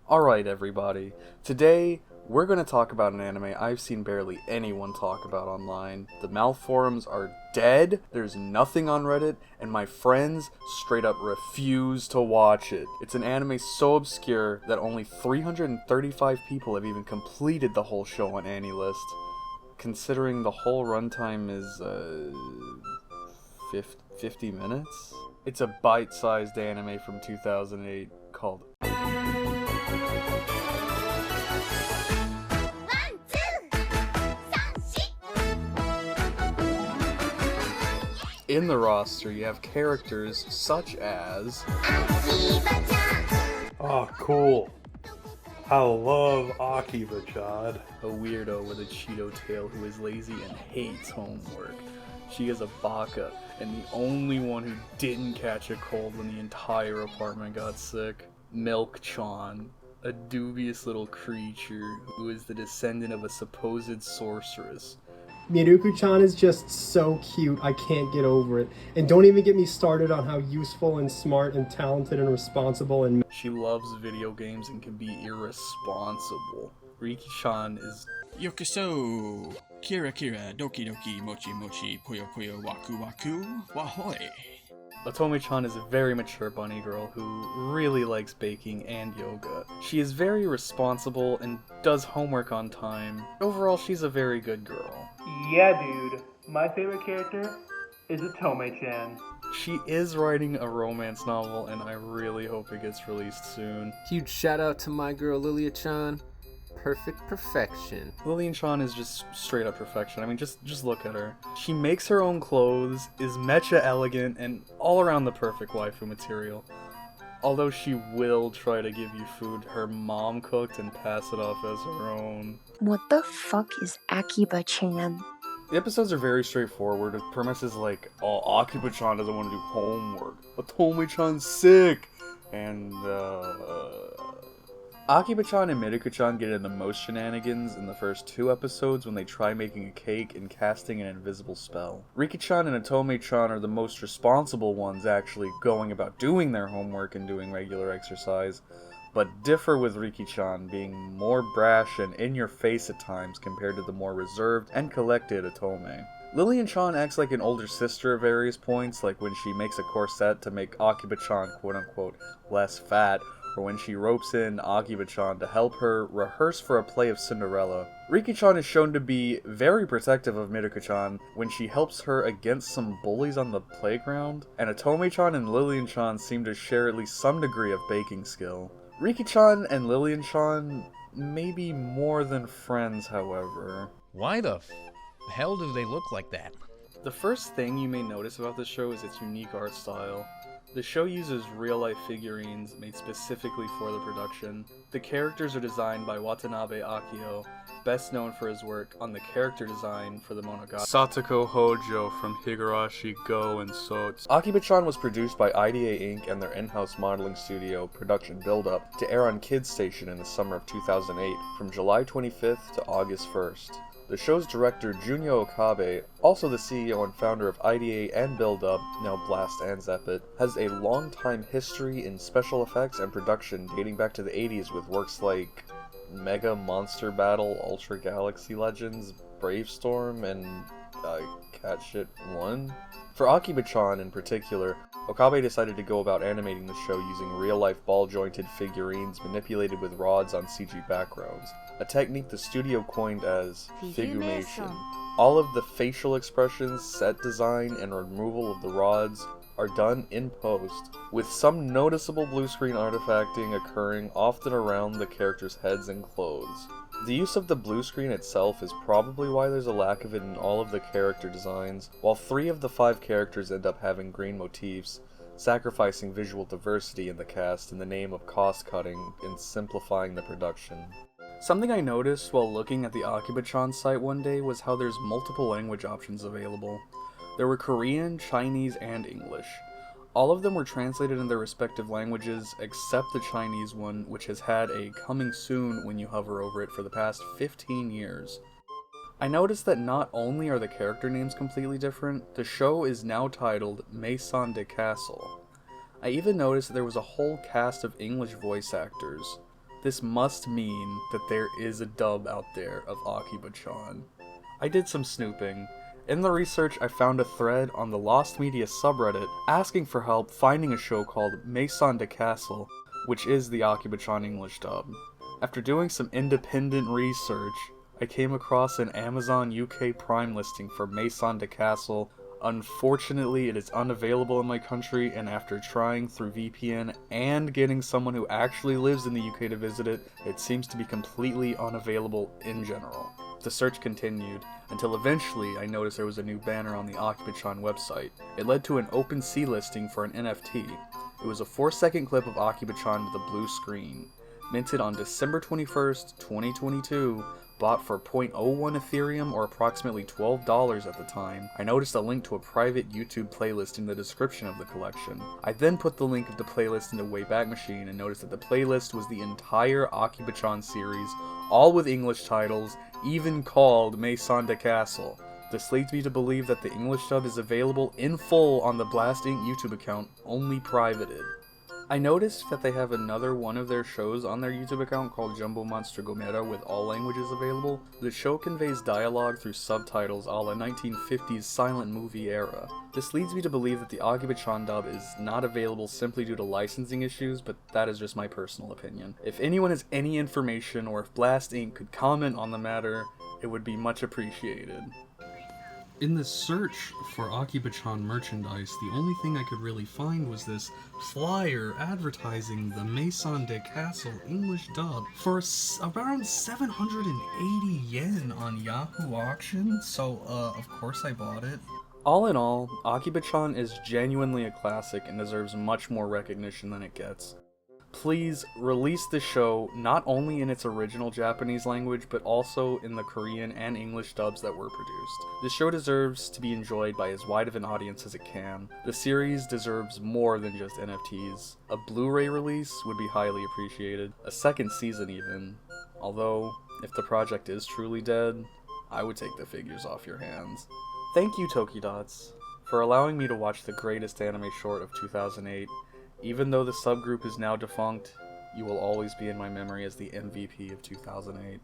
Alright everybody, today we're going to talk about an anime I've seen barely anyone talk about online. The Mal forums are dead, there's nothing on Reddit, and my friends straight up refuse to watch it. It's an anime so obscure that only 335 people have even completed the whole show on AniList, considering the whole runtime is 50 minutes? It's a bite-sized anime from 2008 called In the roster, you have characters such as Akiba-Chan. Oh, cool. I love Akiba-Chan. a weirdo with a Cheeto tail who is lazy and hates homework. She is a baka, and the only one who didn't catch a cold when the entire apartment got sick. Milk-chan, a dubious little creature who is the descendant of a supposed sorceress. Miruku-chan is just so cute, I can't get over it. And don't even get me started on how useful and smart and talented and responsible and She loves video games and can be irresponsible. Riki-chan is Yokoso! Kira kira, doki doki, mochi mochi, puyo puyo, waku waku, wahoy! Otome-chan is a very mature bunny girl who really likes baking and yoga. She is very responsible and does homework on time. Overall, she's a very good girl. Yeah, dude. My favorite character is Otome-chan. She is writing a romance novel, and I really hope it gets released soon. Huge shout out to my girl Lillian-chan. Perfect perfection. Lillian-chan is just straight up perfection. I mean, just look at her. She makes her own clothes, is mecha elegant, and all around the perfect waifu material. Although she will try to give you food her mom cooked and pass it off as her own. What the fuck is Akiba-Chan? The episodes are very straightforward, with premises like, oh, Akiba-chan doesn't want to do homework, Otome-chan's sick, and, Akiba-chan and Miruku-chan get in the most shenanigans in the first 2 episodes when they try making a cake and casting an invisible spell. Riki-chan and Otome-chan are the most responsible ones actually going about doing their homework and doing regular exercise, but differ with Riki-chan being more brash and in-your-face at times compared to the more reserved and collected Otome. Lillian-chan acts like an older sister at various points, like when she makes a corset to make Akiba-chan quote-unquote less fat, or when she ropes in Akiba-chan to help her rehearse for a play of Cinderella. Riki-chan is shown to be very protective of Miruku-chan when she helps her against some bullies on the playground, and Otome-chan and Lillian-chan seem to share at least some degree of baking skill. Riki-chan and Lillian-chan may be more than friends, however. Why the hell do they look like that? The first thing you may notice about the show is its unique art style. The show uses real-life figurines made specifically for the production. The characters are designed by Watanabe Akio, best known for his work on the character design for the Monogatari Satoko Hojo from Higurashi Go and Sots. Akiba-chan was produced by IDA Inc. and their in-house modeling studio, Production Build-Up, to air on Kids Station in the summer of 2008 from July 25th to August 1st. The show's director, Junyo Okabe, also the CEO and founder of IDA and Build Up, now Blast and Zeppet, has a long-time history in special effects and production dating back to the 80s with works like Mega Monster Battle, Ultra Galaxy Legends, Bravestorm, and Cat Shit 1. For Akiba-chan in particular, Okabe decided to go about animating the show using real-life ball-jointed figurines manipulated with rods on CG backgrounds, a technique the studio coined as figumation. All of the facial expressions, set design, and removal of the rods are done in post, with some noticeable blue screen artifacting occurring often around the characters' heads and clothes. The use of the blue screen itself is probably why there's a lack of it in all of the character designs, while 3 of the 5 characters end up having green motifs, sacrificing visual diversity in the cast in the name of cost-cutting and simplifying the production. Something I noticed while looking at the Akiba-chan site one day was how there's multiple language options available. There were Korean, Chinese, and English. All of them were translated in their respective languages, except the Chinese one, which has had a coming soon when you hover over it for the past 15 years. I noticed that not only are the character names completely different, the show is now titled Maison de Castle. I even noticed that there was a whole cast of English voice actors. This must mean that there is a dub out there of Akiba-Chan. I did some snooping. In the research, I found a thread on the Lost Media subreddit asking for help finding a show called Maison de Castle, which is the Akiba-Chan English dub. After doing some independent research, I came across an Amazon UK Prime listing for Maison de Castle. Unfortunately, it is unavailable in my country, and after trying through VPN and getting someone who actually lives in the UK to visit it, it seems to be completely unavailable in general. The search continued, until eventually I noticed there was a new banner on the Akiba-Chan website. It led to an OpenSea listing for an NFT. It was a 4-second clip of Akiba-Chan with a blue screen. Minted on December 21st, 2022, bought for 0.01 Ethereum or approximately $12 at the time. I noticed a link to a private YouTube playlist in the description of the collection. I then put the link of the playlist into Wayback Machine and noticed that the playlist was the entire Akiba-Chan series, all with English titles, even called Maison de Castle. This leads me to believe that the English dub is available in full on the Blast Inc. YouTube account, only privated. I noticed that they have another one of their shows on their YouTube account called Jumbo Monster Gomera with all languages available. The show conveys dialogue through subtitles a la 1950s silent movie era. This leads me to believe that the Akiba-Chan dub is not available simply due to licensing issues, but that is just my personal opinion. If anyone has any information or if Blast Inc. could comment on the matter, it would be much appreciated. In the search for Akiba-Chan merchandise, the only thing I could really find was this flyer advertising the Maison de Castle English dub for around 780 yen on Yahoo Auction, so of course I bought it. All in all, Akiba-Chan is genuinely a classic and deserves much more recognition than it gets. Please release the show not only in its original Japanese language, but also in the Korean and English dubs that were produced. The show deserves to be enjoyed by as wide of an audience as it can. The series deserves more than just NFTs. A Blu-ray release would be highly appreciated. A second season even. Although, if the project is truly dead, I would take the figures off your hands. Thank you, toki-DATS, for allowing me to watch the greatest anime short of 2008. Even though the subgroup is now defunct, you will always be in my memory as the MVP of 2008.